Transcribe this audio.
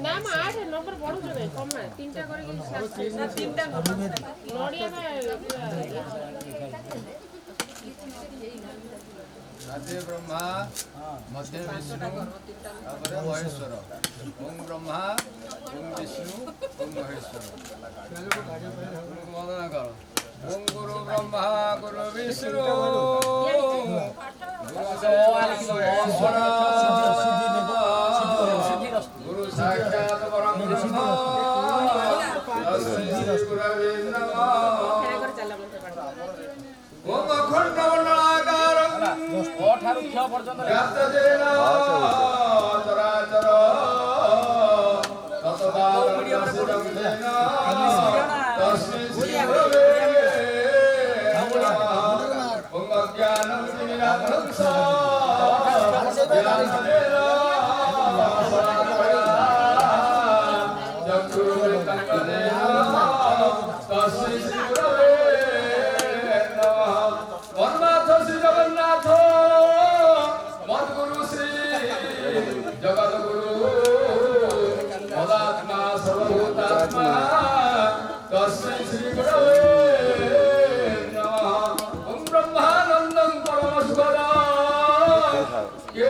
ନା ମ 8 ନମ୍ବର ପଢୁଛୁ ନାଇଁ କମା 3ଟା କରିକି 3ଟା ନଡ଼ିଆ आदि ब्रह्मा मध्य विष्णु तापर महेश्वर ओम ब्रह्मा ओम विष्णु ओम महेश्वर वंदना करो ओम गुरु ब्रह्मा गुरु विष्णु गुरु साक्षात् परम ब्रह्म तस्मै श्री गुरवे नमः ओम अखंड मंडलाकारं ଠାରୁ କ୍ଷୟ ପର୍ଯ୍ୟନ୍ତ व्याप्तदेन चराचर तत्कालमसिदं तेन तस्मै श्री गुरवे नमः ओम अज्ञानं तिमिरान्धस्य ज्ञानमेन चक्षुरुन्मिलितं येन तस्मै श्री